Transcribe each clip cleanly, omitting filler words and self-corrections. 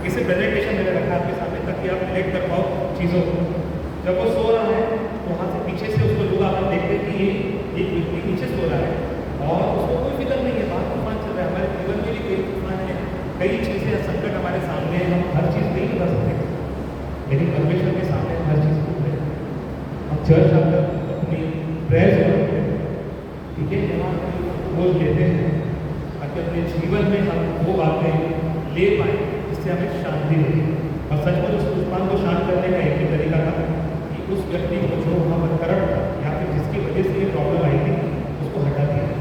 इसे प्रेजेंटेशन मैंने रखा आपके सामने ताकि आप रिलेट कर पाओ चीज़ों को। जब वो सो रहा है तो वहाँ से पीछे से उसको लोग आकर देखते हैं कि ये एक व्यक्ति नीचे सो रहा है और उसको कोई फिक्र नहीं है, बाहर तूफान चल रहा है, हमारे जीवन में भी कई तूफान है, कई चीज़ें संकट हमारे सामने हैं, हम हर चीज़ नहीं बता सकते, लेकिन परमेश्वर के सामने हर चीज़ भूल रहे हैं। हम चर्च आकर अपनी प्रेयर्स करते हैं, ठीक है, यहाँ बोझ लेते हैं ताकि अपने जीवन में हम वो बातें ले पाए जिससे हमें शांति मिले। और सचमुच उस तूफान को शांत करने का एक ही तरीका था कि उस व्यक्ति को जो वहाँ पर करंट था या फिर जिसकी वजह से ये प्रॉब्लम आई थी उसको हटा दिया।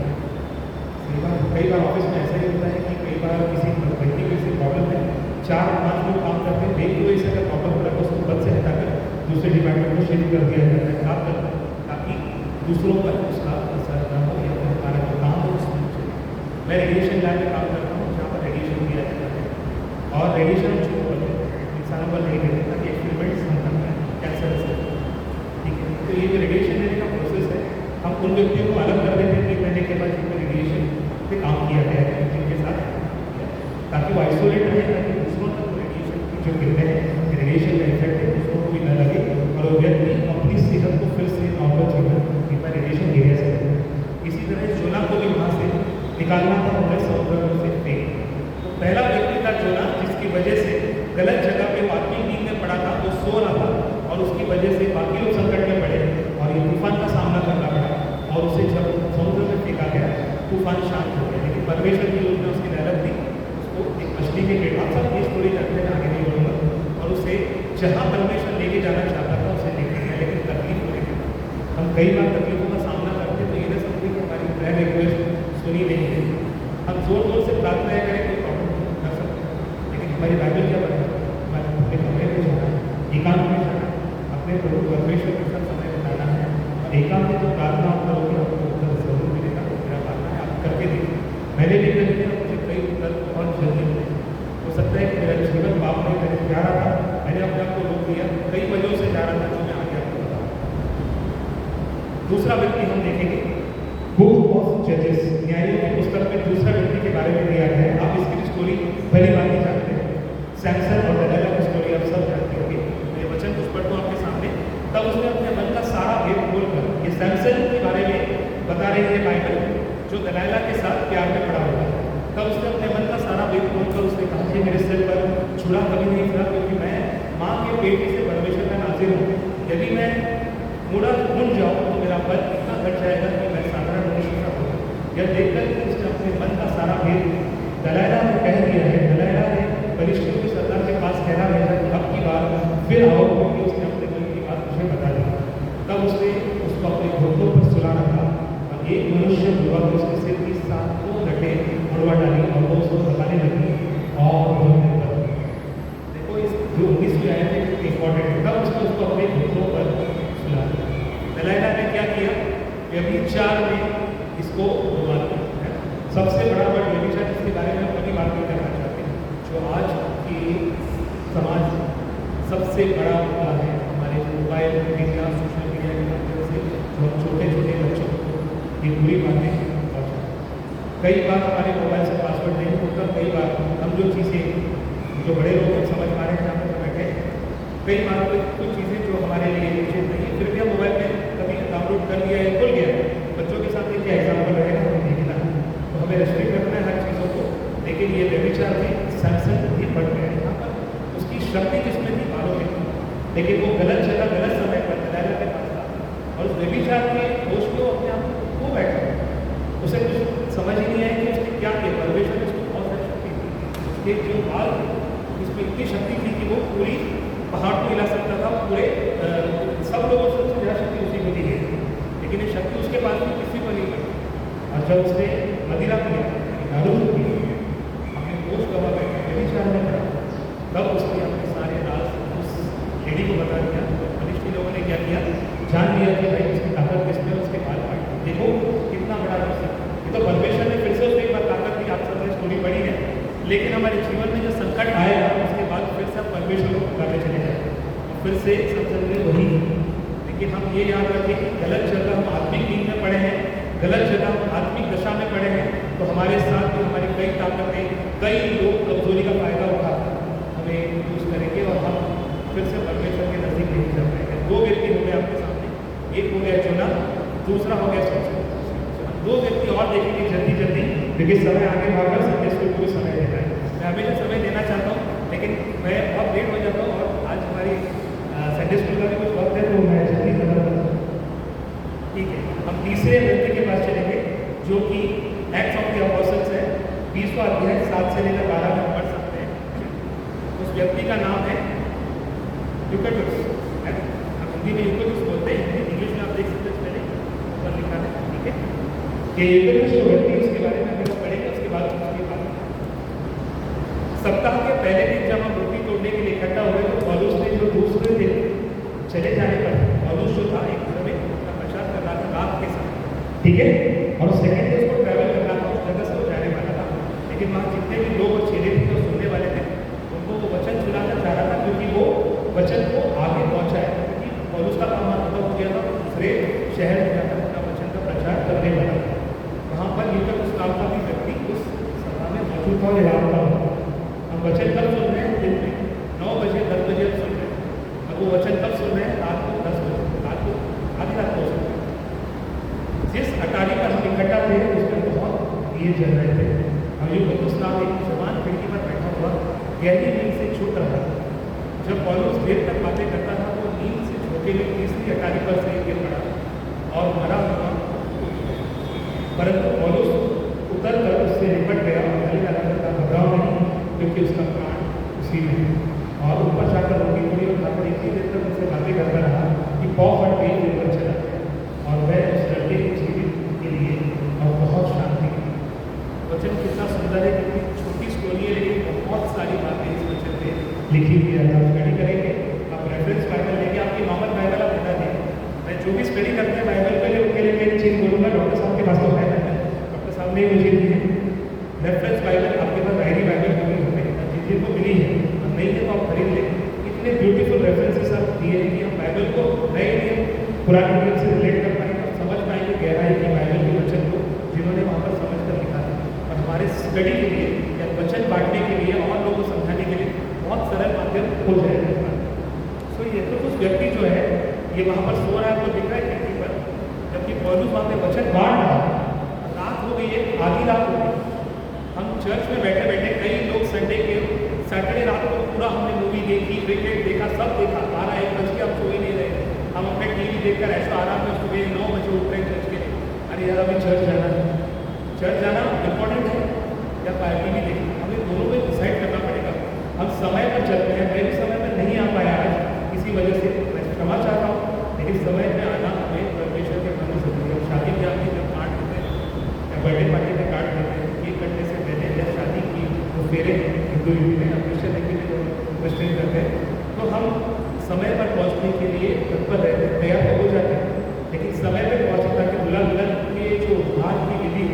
कई बार ऑफिस में ऐसा ही होता है कि कई बार किसी व्यक्ति को इससे प्रॉब्लम है, 4-5 लोग काम करते हैं, एक वजह से अगर प्रॉब्लम हो रहा है तो उसको पद से हटाकर दूसरे डिपार्टमेंट को शिफ्ट कर दिया जाता है, काम करता है, ताकि दूसरों पर उसका असर न हो या फिर हमारा जो काम हो उसमें चले। मैं रेडिएशन लैब में काम करता हूँ जहाँ पर रेडिएशन दिया जाता है और रेडिएशन छूट होते हैं, इंसानों पर नहीं देते ताकि एक्सपेरिमेंट्स हम करते हैं कैंसर से, ठीक है। तो ये जो रेडिएशन देने का प्रोसेस है, हम उन व्यक्तियों को अलग कर देते हैं 1 महीने के बाद जिनमें रेडिएशन पे काम किया गया है जिनके साथ, ताकि वो आइसोलेट रहे, ताकि दूसरों तक रेडिएशन की जो कहते हैं रेडिएशन का इफेक्ट है दूसरों को भी न लगे और वो व्यक्ति अपनी सेहत को फिर से नॉर्मल जीवन जितना रेडिएशन एरिया से लगे। इसी तरह जोना को भी वहाँ से निकालना था, उन्हें समुद्र में से फेंक। तो पहला व्यक्ति था जोना, जिसकी वजह से गलत जगह पे आदमी नींद में पड़ा था, वो सो रहा था और उसकी वजह से बाकी लोग संकट में पड़े और ये तूफान का सामना करना पड़ा और उसे जब समुद्र में फेंका गया तूफान शांत हो गया। लेकिन परमेश्वर की योजना उसकी मेहनत थी, उसको एक मछली के पेट, आप सब ये स्टोरी जानते हैं, आगे नहीं बोलूँगा, और उसे जहाँ परमेश्वर लेके जाना चाहता था उसे लेके गया, लेकिन तकलीफ को लेकर हम कई बार तकलीफों का सामना करते तो ये ना समझे कि हमारी प्रेयर रिक्वेस्ट सुनी नहीं है। हम जोर जोर से प्रार्थना करें कोई प्रॉब्लम कर सकते हैं, लेकिन हमारी बाइबल क्या बताती है, हमारे अपने कमरे में जाना है, एकांत में जाना है, अपने प्रभु परमेश्वर के साथ समय बिताना है और एकांत में जो प्रार्थना आप करोगे आपको उत्तर जरूर मिलेगा। मेरा मानना है आप करके देखिए, मैंने भी कर दिया, मुझे कई उत्तर बहुत जल्दी मिले। हो सकता है कि मेरा जीवन पाप में मैंने जा रहा था, मैंने अपने आप को रोक दिया, कई वजहों से जा रहा था जो मैं आगे आपको बताऊँ। दूसरा व्यक्ति हम देखेंगे बुक ऑफ जजेस, न्यायों की पुस्तक में दूसरा व्यक्ति के बारे में दिया गया है। आप इसकी स्टोरी भली बात जानते हैं, सैमसन और दलाइला की स्टोरी आप सब जानते होंगे। मैं वचन कुछ पढ़ता हूँ आपके सामने। तब उसने अपने मन का सारा भेद खोलकर, ये सैमसन के बारे में बता रही है बाइबल, जो दलाइला के साथ प्यार में पड़ा हुआ है। तब उसने अपने मन का सारा भेद खोलकर उसने कहा कि मेरे सिर पर छुरा कभी नहीं था, क्योंकि मैं माँ के पेट से परमेश्वर का नाज़िर हूँ। यदि मैं मुड़ जाऊँ तो मेरा पद इतना घट जाएगा कि मैं साधारण मनुष्य का हूँ। यह देखकर कि उसने अपने मन का सारा भेद दलाइला को कह दिया है, दलाइला ने फरिश्तियों के सरदार के पास कहना भेजा कि अब की बार फिर आओ, क्योंकि उसने अपने मन की बात मुझे बता दी। तब उसने उसको अपने घोटों पर सुला रखा और एक मनुष्य बुलवा कर उसके सिर की 7 लटें उड़वा डाली और वो उसको दबाने लगी और रोने लगी। देखो इस जो 19वीं आयत है इंपॉर्टेंट है। तब उसने उसको अपने घोटों पर सुला दिया। दलाइला ने क्या किया, व्यभिचार में इसको डुबा दिया। सबसे बड़ा वर्ड व्यभिचार, जिसके बारे में हम कभी बात नहीं करना चाहते, जो आज की समाज सबसे बड़ा मुद्दा है। हमारे मोबाइल मीडिया, सोशल मीडिया के माध्यम से जो छोटे छोटे बच्चों को ये बुरी बातें पहुँचा। कई बार हमारे मोबाइल से पासवर्ड नहीं होता, कई बार हम जो चीज़ें जो बड़े लोग हम समझ पा रहे हैं, यहाँ पर बैठे, कई बार कुछ चीज़ें जो हमारे लिए उचित नहीं है, फिर भी हम मोबाइल में कभी डाउनलोड कर लिया या खुल गया। बच्चों के साथ ये क्या एग्जाम्पल रहेगा, हमें देखना है, तो हमें रेस्ट्रिक्ट रखना है हर चीज़ों को। लेकिन ये व्यभिचार में सैमसन भी बढ़ गया है, यहाँ पर उसकी शक्ति जिसमें थी मालूम नहीं, लेकिन वो गलत जगह गलत समय पर दलाइला के पास था और उस व्यभिचार के होश में वो अपने आप को बैठा, उसे कुछ समझ ही नहीं आया कि उसने क्या किया। परमेश्वर ने उसको बहुत सारी शक्ति थी, उसके जो बाल थे उसमें इतनी शक्ति थी कि वो पूरी पहाड़ को हिला सकता था, पूरे सब लोगों से उससे ज़्यादा शक्ति उसी को दी गई, लेकिन ये शक्ति उसके पास भी किसी को नहीं पड़ी। और जब उसने मदिरा किया, दारू पी, अपने दोस्त गवा बैठे व्यभिचार में पड़ा, तब उसने अपने सारे राज उस लेडी को बता दिया। फरिश्ती लोगों ने क्या किया, जान लिया कि भाई उसकी ताकत किसमें, उसके बाल काट। देखो कितना बड़ा किस्सा, ये तो परमेश्वर ने फिर से उसको एक बार ताकत दी। आप सबने स्टोरी पढ़ी है, लेकिन हमारे जीवन में जो संकट आएगा उसके बाद फिर से हम परमेश्वर को पुकारने चले जाएंगे और फिर से सब चलने वही। लेकिन हम ये याद रखें कि गलत जगह हम आत्मिक नींद में पड़े हैं, गलत जगह हम आत्मिक दशा में पड़े हैं, तो हमारे साथ भी हमारी कई ताकतें, कई लोग कमजोरी का फायदा उठाते हैं, हमें नहीं कर पाएंगे। दो व्यक्ति हो गए आपके सामने, एक हो गया चुना, दूसरा हो गया सोचा। दो व्यक्ति और देखेंगे जल्दी जल्दी, क्योंकि समय आगे भागा, संडे स्कूल को समय देना है। मैं हमेशा समय देना चाहता हूँ, लेकिन मैं बहुत लेट हो जाता हूँ, और आज हमारी संडे स्कूल का भी कुछ वक्त है, तो मैं जल्दी करना चाहता हूँ। ठीक है, हम तीसरे व्यक्ति के पास चलेंगे, जो कि एक्ट्स ऑफ द अपोस्टल्स है, 20वां अध्याय 7 से लेकर 12 में पढ़ सकते हैं। उस व्यक्ति का नाम है यूकेटुस। हम हिंदी में यूकेटुस बोलते हैं, इंग्लिश में आप देख सकते हैं, पहले ऊपर लिखा है। ठीक है, ये यूकेटुस जो व्यक्ति, उसके बारे में हम लोग पढ़ेंगे, उसके बाद उसकी बात। सप्ताह के पहले दिन जब हम रोटी तोड़ने के लिए इकट्ठा हुए, तो पौलुस ने जो दूसरे दिन चले जाने पर, पौलुस जो था एक घर में अपना प्रचार कर रहा था रात के समय। ठीक है, और सेकंड डे उसको ट्रैवल करना था, उस जगह से वो जाने वाला था। लेकिन वहाँ जितने भी लोग और चेले थे जो सुनने वाले थे, उनको वो वचन सुनाना चाह रहा था, क्योंकि वो वचन को आगे पहुँचाए, क्योंकि पौलुस का काम खत्म हो गया था, दूसरे शहर में जाकर अपना वचन का प्रचार करने वाला था। वहाँ पर यूकेटुस नाम का भी व्यक्ति उस सभा में मौजूद था और हैरान था। हम वचन कब सुन रहे हैं? दिन में 9 बजे 10 बजे हम सुन रहे हैं। अब वो वचन कब सुन रहे हैं? रात को 10 बजे, रात को आधी रात को सुन रहे हैं। जिस अटारी पर हम इकट्ठा थे, उसमें बहुत दिए जल रहे थे। हम यूकेटुस नाम एक जवान खिड़की पर बैठा हुआ गहरी नींद से छूट रहा था। जब पौलुस देर तक बातें करता था, वो नींद से झोंके में तीसरी अटारी पर से गिर पड़ा और मरा हुआ। परंतु पौलुस उतर कर उससे निपट गया और गले लगा करता, घबराओ नहीं, क्योंकि उसका प्राण उसी में है। और ऊपर जाकर रोटी पूरी और खाकर इतनी देर तक उससे बातें करता रहा कि पौ फट गई, ऊपर चला गया, और वह उस लड़के के जीवित के लिए और बहुत शांति की। वचन कितना सुंदर है, कितनी छोटी स्टोरी है, लेकिन बहुत सारी बातें इस वचन में लिखी हुई है। आप स्टडी करेंगे, आप रेफरेंस बाइबल लेंगे, आपकी नॉर्मल बाइबल आप हटा देंगे। मैं जो भी स्टडी करते हैं बाइबल के लिए, उनके लिए मैं एक चीज़ बोलूँगा, डॉक्टर साहब के पास तो है, डॉक्टर साहब ने मुझे दी है रेफरेंस बाइबल। आपके पास डायरी बाइबल होगी, हमें जिनको मिली है, और नहीं है तो आप खरीद लें। इतने ब्यूटीफुल रेफरेंसेस आप दिए हैं कि हम बाइबल को नए नए पुराने नियम से रिलेट कर पाएंगे, समझ पाएंगे गहराई की बाइबल के वचन को, जिन्होंने वहाँ पर समझ कर लिखा था। और हमारे स्टडी के लिए या वचन बांटने के लिए और लोगों को समझाने के लिए बहुत सरल माध्यम हो जाएगा। सो ये तो कुछ व्यक्ति जो है, ये वहाँ पर सो रहा है, तो दिख रहा है खिड़की पर, जबकि पौलुस वहाँ पे वचन बांट रहा है। रात हो गई है, आधी रात हो गई। हम चर्च में बैठे बैठे, कई लोग संडे के सैटरडे रात को पूरा हमने मूवी देखी, क्रिकेट देखा, सब देखा, 12-1 बज के हम सो ही नहीं रहे। हम अपने टीवी देखकर ऐसा आराम में सुबह 9 बजे उठ रहे चर्च के लिए। अरे यार, अभी चर्च जाना है, चर्च जाना इम्पोर्टेंट है या टीवी देखना, हमें दोनों में डिसाइड करना पड़ेगा। हम समय पर चलते हैं, मैं भी समय पर नहीं आ पाया आज, किसी वजह से मैं क्षमा चाहता हूँ, लेकिन समय पर आना हमें परमेश्वर के मन से जरूरी है। शादी ब्याह में जब काट देते हैं या बर्थडे पार्टी में काट देते हैं, केक कटने से पहले या शादी की वो फेरे हिंदू युग में, क्रिश्चियन के लिए जो क्रिश्चियन करते हैं, तो हम समय पर पहुँचने के लिए तत्पर रहते हैं, तैयार तो हो जाते हैं, लेकिन समय पर पहुँचे ताकि दुल्हा दुल्हन के जो हाथ की विधि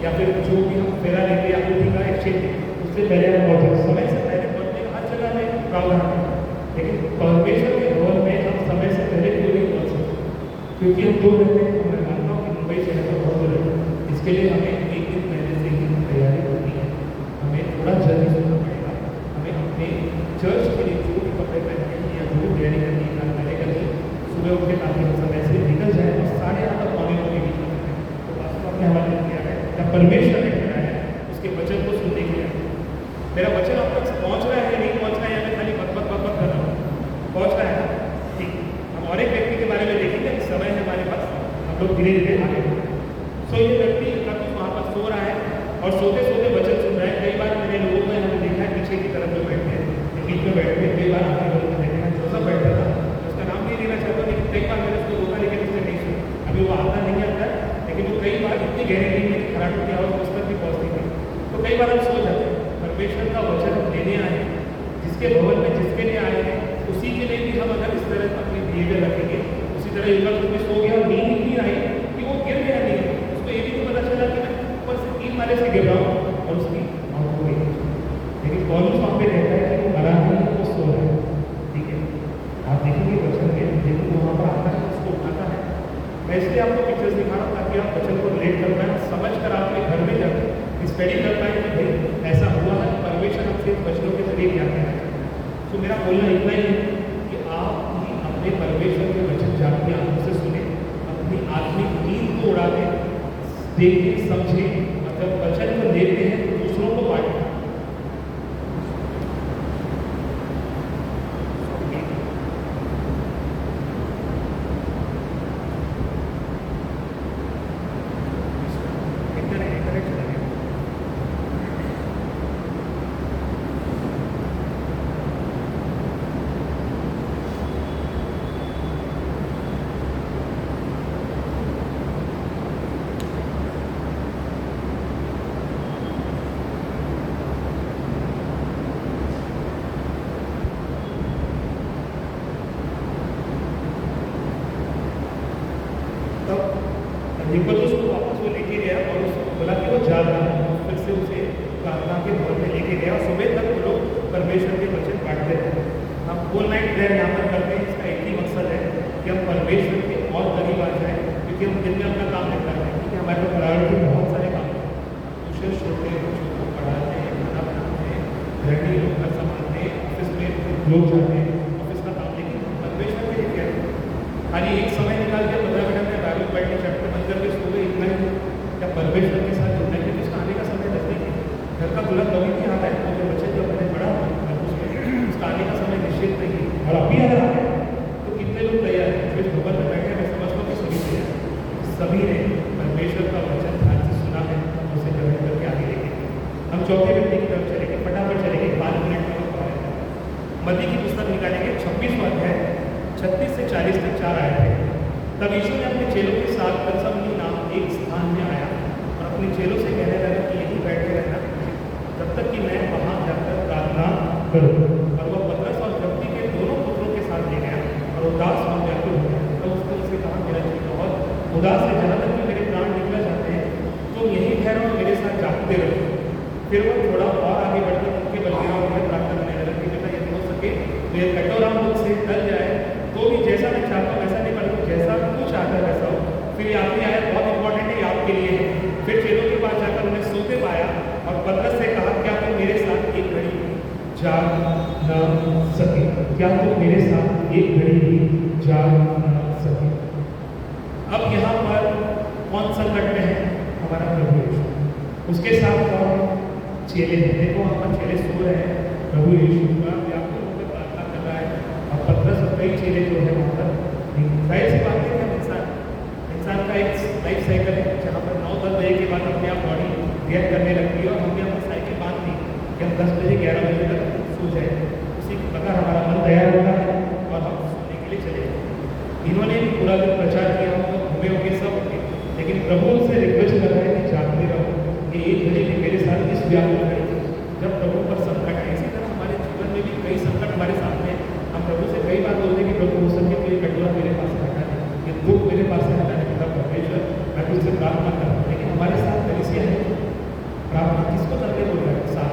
या फिर जो भी हम फेरा लेते हैं, अंगूठी का एक्सचेंज, उससे पहले हम पहुँचे। समय से पहले पहुँचने का हर जगह में प्रावधान है, लेकिन परमेश्वर के भवन में हम समय से पहले क्यों नहीं पहुँच सकते? क्योंकि हम दूर रहते हैं। मैं मानता हूँ कि मुंबई शहर तो बहुत दूर है, इसके लिए हमें एक दिन पहले से ही तैयारी करनी है। हमें थोड़ा जल्दी सोना पड़ेगा, हमें अपने चर्च के लिए जो भी कपड़े पहनने हैं या जो भी तैयारी करनी है, पहले करनी, सुबह उठ के ताकि हम समय से निकल जाए और 8:30 तक पौने 9 के बीच में। तो वास्तव अपने हवाले किया है, जब परमेश्वर ने किया है, उसके वचन को सुनने के लिए। मेरा वचन आप तक पहुँच रहा है या नहीं पहुँच रहा है, या मैं खाली बक कर रहा हूँ? पहुँच रहा है ना? ठीक। हम और एक व्यक्ति के बारे में देखेंगे, समय है हमारे पास, हम लोग धीरे धीरे आगे बढ़ेंगे। सो ये व्यक्ति वहाँ पर सो रहा है और सोते सोते वचन सुन रहा है। कई बार मैंने लोगों में हमने देखा है, पीछे की तरफ जो बैठते हैं, बीच में बैठते हैं, कई बार आपके लोगों में देखा है, जोसफ बैठता था, उसका नाम नहीं लेना चाहता, लेकिन कई बार मैंने उसको रोका, लेकिन उसने नहीं सुना। अभी वो आता नहीं आता है, लेकिन वो कई बार इतनी गहरी नींद में खराटों की आवाज़ उस तक भी पहुँचती थी। तो कई बार हम सो जाते हैं। परमेश्वर का वचन हम लेने आए हैं, जिसके भवन में जिसके लिए आए हैं, उसी के लिए भी हम अगर इस तरह अपनी बिहेवियर रखेंगे, उसी तरह एक बार उसमें सो गया, नींद ही नहीं आई कि वो गिर गया, नहीं उसको ये भी नहीं पता चला कि मैं ऊपर से 3 माले से गिर रहा हूँ और उसकी मौत हो गई। लेकिन पौलुस वहाँ पे कहता है कि वो मरा नहीं, वो सो रहा है। ठीक है, आप देखेंगे वचन में, लेकिन वहाँ पर आता है, उसको उठाता है। मैं इसलिए आपको पिक्चर्स दिखा रहा हूँ ताकि आप वचन को रिलेट कर पाएँ, समझ कर आपके घर में जाकर स्टडी कर पाएँ कि भाई ऐसा हुआ है, परमेश्वर हमसे वचनों के जरिए क्या कहना चाहते हैं। तो मेरा बोलना इतना ही है कि आप ही अपने परमेश्वर के वचन जागती आंखों से सुने, अपनी आत्मिक नींद को उड़ा दें, देखें, समझें, मतलब वचन को लेते हैं तो दूसरों को बांटें। निकोलस को वापस वो लेके गया और उसको बोला कि वो जा रहा है, फिर से उसे प्रार्थना के भवन में लेके गया और सुबह तक वो लोग परमेश्वर के वचन बांटते रहे। हम फुल नाइट प्रेयर यहाँ पर करते हैं, इसका एक ही मकसद है कि हम परमेश्वर के और करीब आ जाए, क्योंकि हम दिन में अपना काम नहीं करते हैं, क्योंकि हमारे पास प्रायोरिटी बहुत सारे काम हैं। ट्यूशन छोड़ते हैं, बच्चों को पढ़ाते हैं, खाना बनाते हैं, गृहिणी लोग घर संभालते हैं, ऑफिस में लोग जाते हैं ऑफिस का काम, लेकिन परमेश्वर के लिए क्या है, खाली एक समय निकाल के 15 मिनट में बाइबल पढ़ने चैप्टर बंद करके सो गए, इतना ही क्या परमेश्वर के साथ जुड़ने के लिए आने का समय नजदीक है। घर का दूल्हा कभी नहीं आता है, क्योंकि बच्चे जो मैंने पढ़ा उसमें उसका आने का समय निश्चित नहीं है, और अभी अगर आ गए तो कितने लोग तैयार हैं? जो भवन में बैठे हैं, मैं समझता हूँ कि सभी तैयार हैं, सभी ने परमेश्वर का वचन ध्यान से सुना है, उसे ग्रहण करके आगे लेके हम चौथे व्यक्ति की तरफ चलेंगे, फटाफट चलेंगे, 5 मिनट में पढ़ाएंगे। मत्ती की पुस्तक निकालेंगे 26वां अध्याय 36 से 40 तक 4 आए थे। तब यीशु ने अपने चेलों के साथ गतसमनी नाम एक स्थान में आया और अपने चेलों से कहने लगा कि यहीं बैठे रहना जब तक कि मैं वहाँ जाकर प्रार्थना करूँ। और वह पतरस और जब्दी के दोनों पुत्रों के साथ ले गया और उदास और व्याकुल हो गया। तो उसने उनसे कहा, मेरा जी बहुत उदास है, जहाँ तक कि मेरे प्राण निकलना चाहते हैं, तुम यहीं ठहरो और मेरे साथ जागते रहो। फिर वह थोड़ा और आगे बढ़कर उनके बल गया और यह प्रार्थना करने लगा कि बेटा यदि हो सके तो ये कटोरा मुझसे टल जाए, तो भी जैसा मैं चाहता हूँ वैसा नहीं, बल्कि जैसा तू चाहता है वैसा हो। फिर ये आखिरी आयत बहुत इंपॉर्टेंट है, आपके लिए है। फिर चेलों के पास जाकर उन्हें सोते पाया और पतरस से कहा, क्या तुम मेरे साथ एक घड़ी जाग न सके? क्या तुम मेरे साथ एक घड़ी भी जाग न सके? अब यहाँ पर कौन संकट में है? हमारा प्रभु यीशु, उसके साथ कौन? चेले हैं। देखो वहाँ पर चेले सो रहे हैं, प्रभु यीशु का व्याकुल होकर प्रार्थना कर रहा है और पतरस और कई चेले जो है वहाँ पर। जाहिर सी बात है कि हम इंसान का एक लाइफ साइकिल है, जहाँ पर 9-10 बजे के बाद अपने आप बॉडी रिएक्ट करने लगती है और हमने अपनी साइकिल बांध दी कि हम 10 बजे 11 बजे तक सो जाए, उसी प्रकार हमारा मन तैयार होता है और हम सोने के लिए चले जाते। इन्होंने भी पूरा दिन प्रचार किया, हम लोग घूमे होंगे सब होंगे, लेकिन प्रभु उनसे रिक्वेस्ट कर रहे हैं कि जागते रहो, कि एक घड़ी में मेरे साथ इस व्याकुल घड़ी जब प्रभु पर संकट है। इसी तरह हमारे जीवन में भी कई संकट हमारे सामने, हम प्रभु से कई बार बोलते हैं कि प्रभु हो सके तो ये कटोरा मेरे पास हटा है, ये दुख मेरे पास से हटाने का परमेश्वर, मैं तुझसे प्रार्थना करता हूँ। लेकिन हमारे साथ कलीसिया है, प्रार्थना किसको करने बोल रहा है? साथ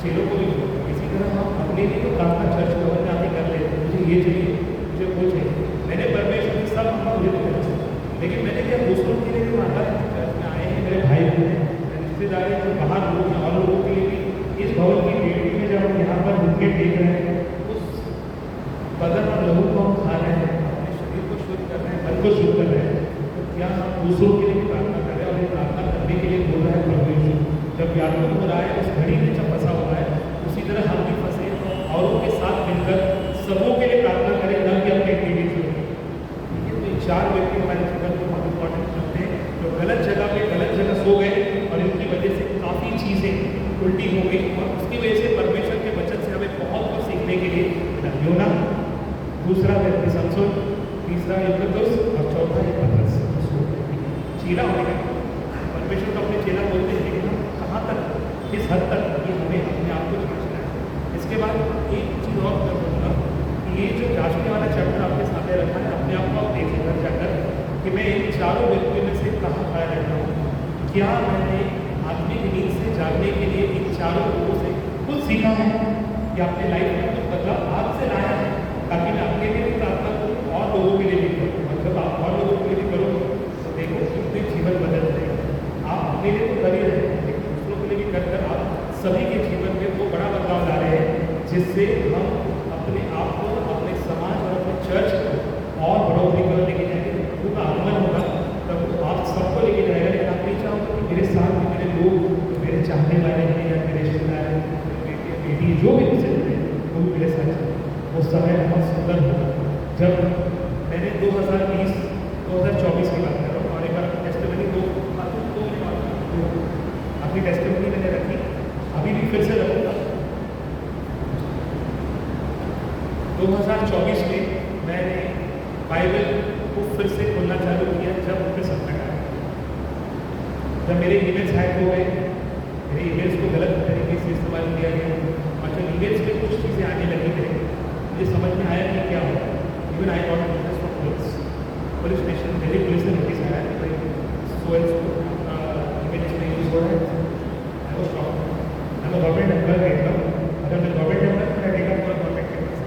चेलों को भी बोल रहा है। इसी तरह हम अपने लिए तो प्रार्थना चर्च भवन में आके कर लेते हैं, मुझे ये चाहिए, मुझे वो चाहिए, मैंने परमेश्वर की सब मांगा, मुझे तो मिलना चाहिए, लेकिन मैंने क्या दूसरों के लिए भी मांगा? चर्च में आए हैं मेरे भाई बहन हैं, रिश्तेदार हैं, जो बाहर लोग हैं, और लोगों के लिए भी इस भवन की बेटी में जब हम यहाँ पर रुके देख रहे हैं, उस बदन और लहू को हम खा रहे हैं, अपने शरीर को शुद्ध कर रहे हैं, मन को शुद्ध कर रहे हैं, तो क्या हम दूसरों के लिए भी प्रार्थना कर रहे हैं? और ये प्रार्थना करने के लिए बोल रहा है प्रभु यीशु। जब व्याकुल हो रहा है, उस घड़ी में जब फंसा हुआ है, उसी तरह हम भी फंसे तो औरों के साथ मिलकर सबों के लिए प्रार्थना करें, न कि अपने इंडिविजुअल। तो ये 4 व्यक्ति हमारे जीवन में बहुत इंपॉर्टेंट होते हैं, जो गलत जगह पे गलत जगह सो गए और इनकी वजह से काफ़ी चीज़ें उल्टी हो गई, और उसकी वजह से परमेश्वर के वचन से हमें बहुत कुछ सीखने के लिए मिला। योना, दूसरा व्यक्ति समसोन, तीसरा युद्धतुस और चौथा पतरस। चेला होने का परमेश्वर को अपने चेला बोलते हैं, लेकिन हम कहाँ तक, किस हद तक ये हमें अपने आप को जांचना है। इसके बाद एक चीज़ और मैं बोलूँगा कि ये जो जांचने वाला चैप्टर आपके सामने रखा है, अपने आप को आप देखें घर जाकर कि मैं इन चारों व्यक्तियों में से कहाँ खड़ा रहता हूँ। क्या मैंने आत्मिक नींद से जागने के लिए इन चारों लोगों से कुछ सीखा है, या अपने लाइफ में कुछ बदलाव आप से लाया है, ताकि मैं अपने लिए भी प्रार्थना करूँ और लोगों के लिए भी करूँ। मतलब आप और लोगों के लिए भी करो तो देखो कितने जीवन बदल जाएगा। आप अपने लिए तो कर ही रहे हैं, लेकिन दूसरों के लिए भी कर कर आप सभी के जीवन में वो बड़ा बदलाव ला रहे हैं, जिससे हम अपने आप को, अपने समाज और अपने चर्च को और बढ़ोतरी की ओर लेके जाएंगे। प्रभु का आगमन होगा तब आप सबको लेके जाएगा, लेकिन आप नहीं चाहोगे कि मेरे साथ भी मेरे लोग, मेरे चाहने वाले हैं या मेरे रिश्तेदार हैं, बेटे बेटी जो भी मुझसे जुड़े वो भी मेरे साथ चले। वो समय बहुत सुंदर होगा जब मैंने 2024 की बात कर रहा हूँ, और एक बार टेस्टिमनी अपनी टेस्टिमनी मैंने रखी, अभी भी फिर से रखूँगा। 2024 में मैंने बाइबल को फिर से खोलना चालू किया जब मुझे संकट आया, जब मेरे ईमेल्स हैक हो गए, मेरे ईमेल्स को गलत तरीके से इस्तेमाल किया गया, और जब ईमेल्स में कुछ चीज़ें आने लगी थे मुझे समझ में आया कि क्या हो। Even I got notice from police station, Delhi police ने नोटिस आया कि भाई ईमेल्स में यूज़ हो रहा है। आई वॉज प्रॉब्लम, मैं गवर्नमेंट एम्प्लॉय रहता हूँ, अगर मैं गवर्नमेंट एम्प्लॉय मैं टेक अप गवर्नमेंट के पास,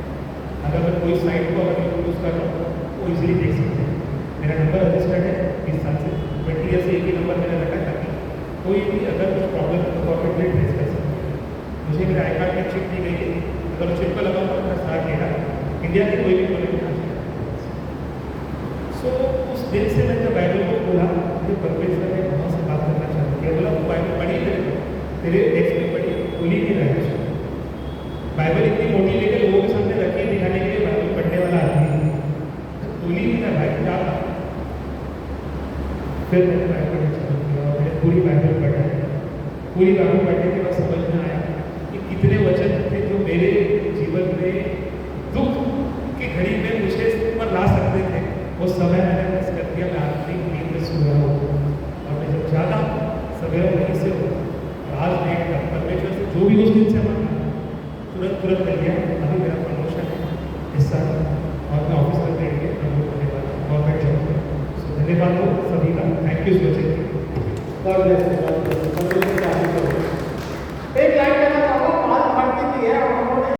अगर मैं कोई साइट को अगर यूज़ कर रहा हूँ वो इजीली देख सकते हैं। मेरा नंबर रजिस्टर्ड है 20 साल से, 20 ईयर से एक ही नंबर मैंने रखा ताकि कोई भी अगर कुछ प्रॉब्लम है तो गवर्नमेंट में ट्रेस कर सकते हैं। मुझे मेरे आई कार्ड में चिप दी गई है, अगर चिप को लगा तो मेरा साथ देगा इंडिया के कोई भी कोने में। सो उस दिन से मैंने बाइबल को खोला, मुझे परमेश्वर ने बहुत से बात करना चाहती है। बोला बाइबल पढ़ी तेरे डेस्क में पढ़ी, खुली नहीं रहा है। बाइबल इतनी मोटी लेकर लोगों के सामने रखी दिखाने के लिए बाइबल पढ़ने वाला आदमी खुली नहीं था भाई, क्या था। फिर मैंने बाइबल चालू किया और मैंने पूरी बाइबल पढ़ा है। पूरी बाइबल पढ़ने के बाद समझ में आया कि कितने वचन थे जो मेरे जीवन में दुख की घड़ी में मुझे ऊपर ला सकते थे। वो समय मैंने मिस कर दिया, मैं आखिरी नींद में सो रहा हूँ और मैं जब जागा सवेरा वहीं से हो। आज देख कर परमेश्वर से जो भी उस दिन से मांगा तुरंत मिल गया। अभी मेरा प्रमोशन है इस साल और मैं ऑफिस में बैठ के प्रमोट होने वाला हूँ गवर्नमेंट जॉब में। सो धन्यवाद हो सभी का, थैंक यू सो मच।